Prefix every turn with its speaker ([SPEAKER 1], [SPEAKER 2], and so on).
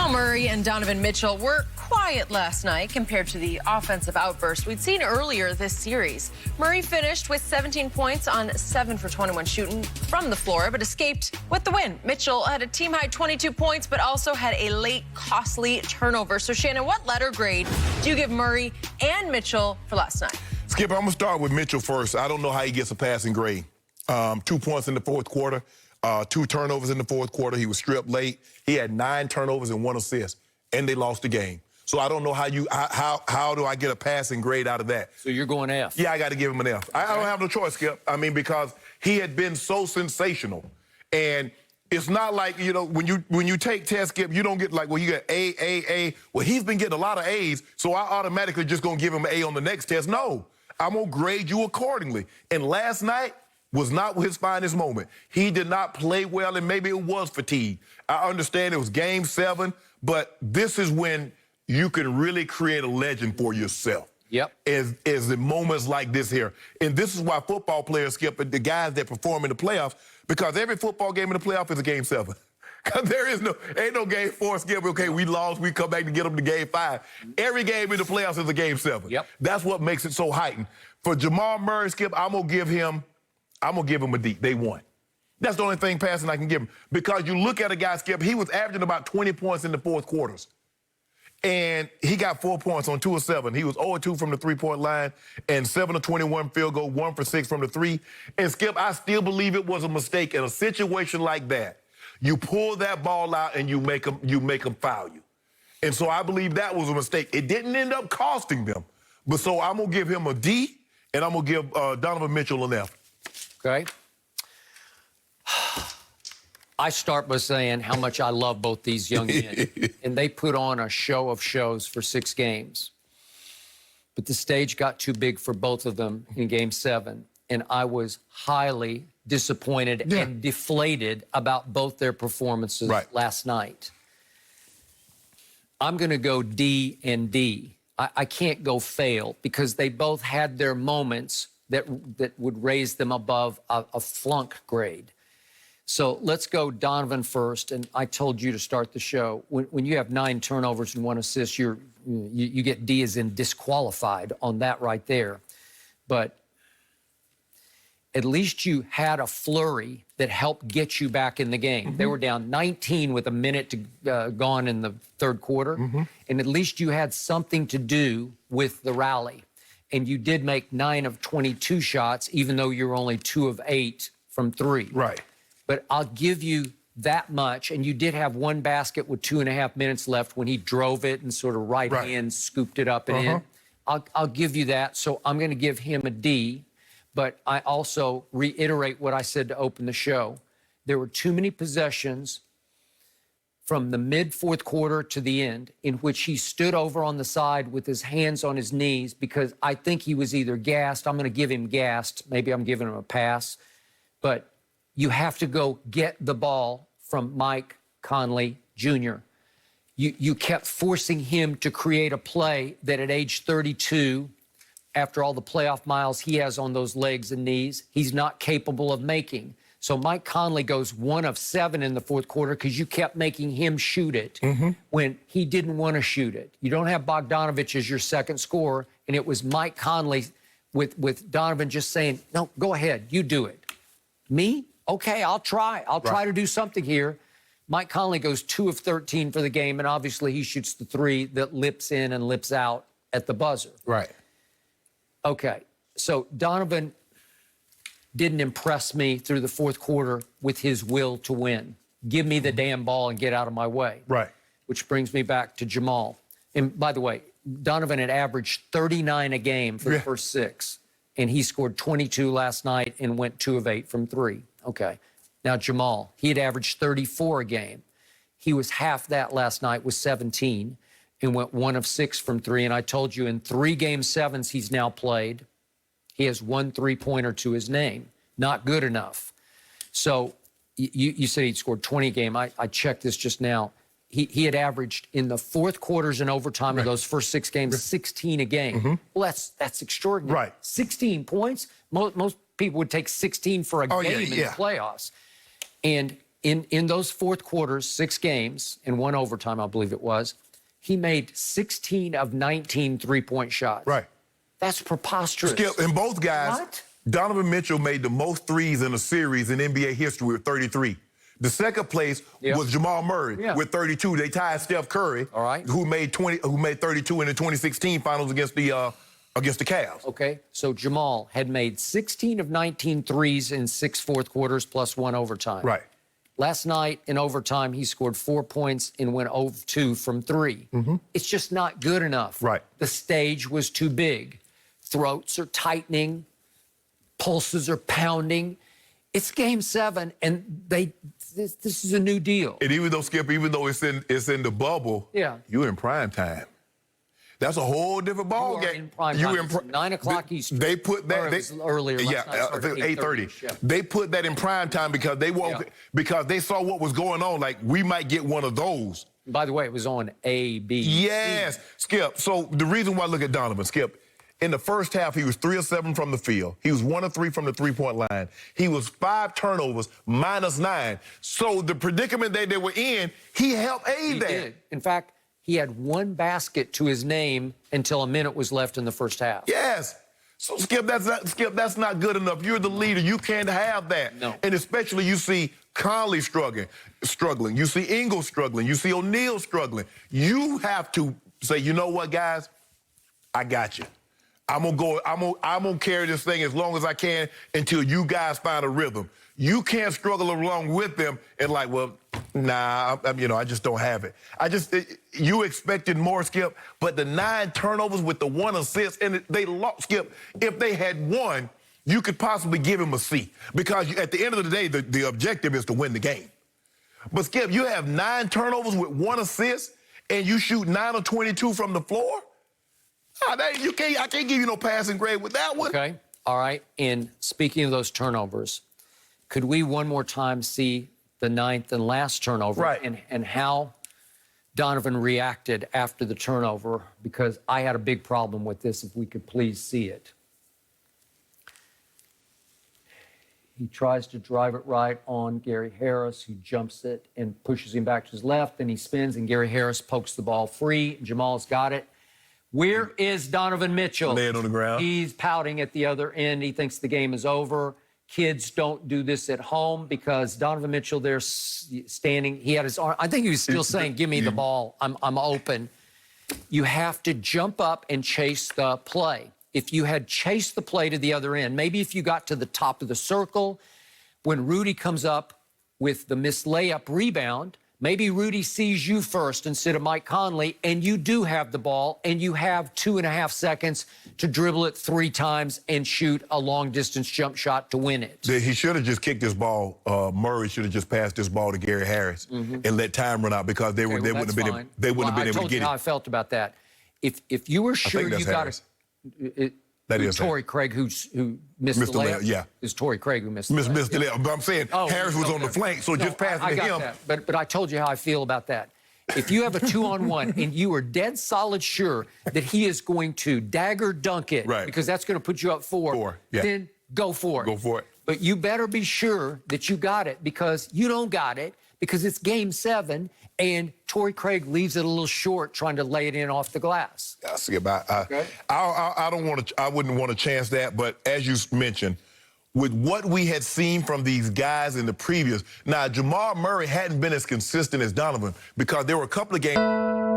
[SPEAKER 1] Jamal Murray and Donovan Mitchell were quiet last night compared to the offensive outburst we'd seen earlier this series. Murray finished with 17 points on 7 for 21 shooting from the floor, but escaped with the win. Mitchell had a team-high 22 points, but also had a late, costly turnover. So, Shannon, what letter grade do you give Murray and Mitchell for last night?
[SPEAKER 2] Skip, I'm going to start with Mitchell first. I don't know how he gets a passing grade. 2 points in the fourth quarter. 2 turnovers in the fourth quarter. He was stripped late. He had 9 turnovers and 1 assist, and they lost the game. So I don't know how do I get a passing grade out of that?
[SPEAKER 3] So you're going F?
[SPEAKER 2] Yeah, I got to give him an F. Okay. I don't have no choice, Skip. I mean, because he had been so sensational, and it's not like, you know, when you take tests, Skip, you don't get like, well, you get A. Well, he's been getting a lot of A's, so I automatically just gonna give him an A on the next test. No, I'm gonna grade you accordingly. And last night was not his finest moment. He did not play well, and maybe it was fatigue. I understand it was Game 7, but this is when you can really create a legend for yourself.
[SPEAKER 3] Yep.
[SPEAKER 2] Is the moments like this here. And this is why football players, Skip, the guys that perform in the playoffs, because every football game in the playoff is a Game 7. Because ain't no Game 4, Skip, okay, we lost, we come back to get them to Game 5. Every game in the playoffs is a Game 7.
[SPEAKER 3] Yep.
[SPEAKER 2] That's what makes it so heightened. For Jamal Murray, Skip, I'm gonna give him a D. They won. That's the only thing passing I can give him. Because you look at a guy, Skip, he was averaging about 20 points in the fourth quarters. And he got 4 points on 2 of 7. He was 0 of 2 from the three-point line and 7 of 21 field goal, 1 for 6 from the 3. And, Skip, I still believe it was a mistake in a situation like that. You pull that ball out and you make them foul you. And so I believe that was a mistake. It didn't end up costing them. But so I'm going to give him a D, and I'm going to give Donovan Mitchell an F.
[SPEAKER 3] Okay. I start by saying how much I love both these young men. And they put on a show of shows for 6 games. But the stage got too big for both of them in Game 7. And I was highly disappointed and deflated about both their performances last night. I'm going to go D and D. I can't go fail because they both had their moments that would raise them above a flunk grade. So let's go Donovan first, and I told you to start the show. When you have 9 turnovers and 1 assist, you get D as in disqualified on that right there. But at least you had a flurry that helped get you back in the game. They were down 19 with a minute gone in the third quarter, and at least you had something to do with the rally. And you did make 9 of 22 shots, even though you're only 2 of 8 from 3.
[SPEAKER 2] Right.
[SPEAKER 3] But I'll give you that much. And you did have 1 basket with 2.5 minutes left when he drove it and sort of right hand scooped it up and in. I'll give you that. So I'm going to give him a D. But I also reiterate what I said to open the show. There were too many possessions from the mid-fourth quarter to the end in which he stood over on the side with his hands on his knees because I think he was either gassed. I'm going to give him gassed. Maybe I'm giving him a pass. But you have to go get the ball from Mike Conley Jr. You kept forcing him to create a play that at age 32, after all the playoff miles he has on those legs and knees, he's not capable of making. So Mike Conley goes 1 of 7 in the fourth quarter because you kept making him shoot it when he didn't want to shoot it. You don't have Bogdanovich as your second scorer, and it was Mike Conley with Donovan just saying, no, go ahead, you do it. Me? Okay, I'll try. I'll try to do something here. Mike Conley goes 2 of 13 for the game, and obviously he shoots the 3 that lips in and lips out at the buzzer.
[SPEAKER 2] Right.
[SPEAKER 3] Okay, so Donovan didn't impress me through the fourth quarter with his will to win. Give me the damn ball and get out of my way.
[SPEAKER 2] Right.
[SPEAKER 3] Which brings me back to Jamal. And by the way, Donovan had averaged 39 a game for the first 6, and he scored 22 last night and went 2 of 8 from 3. Okay. Now, Jamal, he had averaged 34 a game. He was half that last night with 17 and went 1 of 6 from 3. And I told you in 3 Game 7s he's now played, he has 1 3-pointer to his name. Not good enough. So you said he'd scored 20 a game. I checked this just now. He had averaged in the fourth quarters and overtime of those first 6 games, 16 a game. Well, that's extraordinary.
[SPEAKER 2] Right.
[SPEAKER 3] 16 points. Most people would take 16 for a game in the playoffs. And In those fourth quarters, 6 games, and 1 overtime, I believe it was, he made 16 of 19 three-point shots.
[SPEAKER 2] Right.
[SPEAKER 3] That's preposterous.
[SPEAKER 2] Skip, and both guys,
[SPEAKER 3] What?
[SPEAKER 2] Donovan Mitchell made the most threes in a series in NBA history with 33. The second place was Jamal Murray with 32. They tied Steph Curry, who made 32 in the 2016 finals against the Cavs.
[SPEAKER 3] Okay, so Jamal had made 16 of 19 threes in 6 fourth quarters plus 1 overtime.
[SPEAKER 2] Right.
[SPEAKER 3] Last night in overtime, he scored 4 points and went 0 of 2 from 3. It's just not good enough.
[SPEAKER 2] Right.
[SPEAKER 3] The stage was too big. Throats are tightening. Pulses are pounding. It's Game 7, and this is a new deal.
[SPEAKER 2] And even though, Skip, it's in the bubble, you're in prime time. That's a whole different ball game.
[SPEAKER 3] In prime time. 9 o'clock Eastern.
[SPEAKER 2] They put that
[SPEAKER 3] earlier.
[SPEAKER 2] Yeah, 8:30. They put that in prime time because because they saw what was going on. Like, we might get one of those.
[SPEAKER 3] By the way, it was on ABC.
[SPEAKER 2] Yes, Skip. So the reason why I look at Donovan, Skip, in the first half, he was 3 of 7 from the field. He was 1 of 3 from the three-point line. He was 5 turnovers, -9. So the predicament that they were in, he helped aid that.
[SPEAKER 3] He did. In fact, he had 1 basket to his name until a minute was left in the first half.
[SPEAKER 2] Yes. So, Skip, that's not good enough. You're the leader. You can't have that.
[SPEAKER 3] No.
[SPEAKER 2] And especially you see Conley struggling. You see Ingles struggling. You see O'Neal struggling. You have to say, you know what, guys? I got you. I'm gonna carry this thing as long as I can until you guys find a rhythm. You can't struggle along with them and like, well, nah, I just don't have it. You expected more, Skip, but the 9 turnovers with the 1 assist, and they lost, Skip. If they had won, you could possibly give him a C because at the end of the day, the objective is to win the game. But, Skip, you have 9 turnovers with 1 assist, and you shoot 9 of 22 from the floor? I can't give you no passing grade with that one.
[SPEAKER 3] Okay. All right. And speaking of those turnovers, could we one more time see the 9th and last turnover and how Donovan reacted after the turnover? Because I had a big problem with this, if we could please see it. He tries to drive it right on Gary Harris, who jumps it and pushes him back to his left. Then he spins, and Gary Harris pokes the ball free. Jamal's got it. Where is Donovan Mitchell?
[SPEAKER 2] Laying on the ground.
[SPEAKER 3] He's pouting at the other end. He thinks the game is over. Kids don't do this at home because Donovan Mitchell there standing. He had his arm. I think he was still saying, give me the ball. I'm open. You have to jump up and chase the play. If you had chased the play to the other end, maybe if you got to the top of the circle, when Rudy comes up with the missed layup rebound, maybe Rudy sees you first instead of Mike Conley, and you do have the ball, and you have 2.5 seconds to dribble it 3 times and shoot a long-distance jump shot to win it.
[SPEAKER 2] He should have just kicked this ball. Murray should have just passed this ball to Gary Harris and let time run out because they wouldn't have been able to get it.
[SPEAKER 3] I told you how I felt about that. If you were sure you got it. That is Torrey Craig, who missed the layup.
[SPEAKER 2] Yeah,
[SPEAKER 3] it's Torrey Craig who missed the
[SPEAKER 2] layup. But I'm saying Harris was on the flank, so just pass it to him.
[SPEAKER 3] That. But I told you how I feel about that. If you have a 2-on-1 and you are dead solid sure that he is going to dagger dunk it, because that's going to put you up 4, then go for it.
[SPEAKER 2] Go for it.
[SPEAKER 3] But you better be sure that you got it, because you don't got it, because it's Game 7, and Torrey Craig leaves it a little short trying to lay it in off the glass.
[SPEAKER 2] I see about. I wouldn't want to chance that. But as you mentioned, with what we had seen from these guys in the previous, now Jamal Murray hadn't been as consistent as Donovan because there were a couple of games.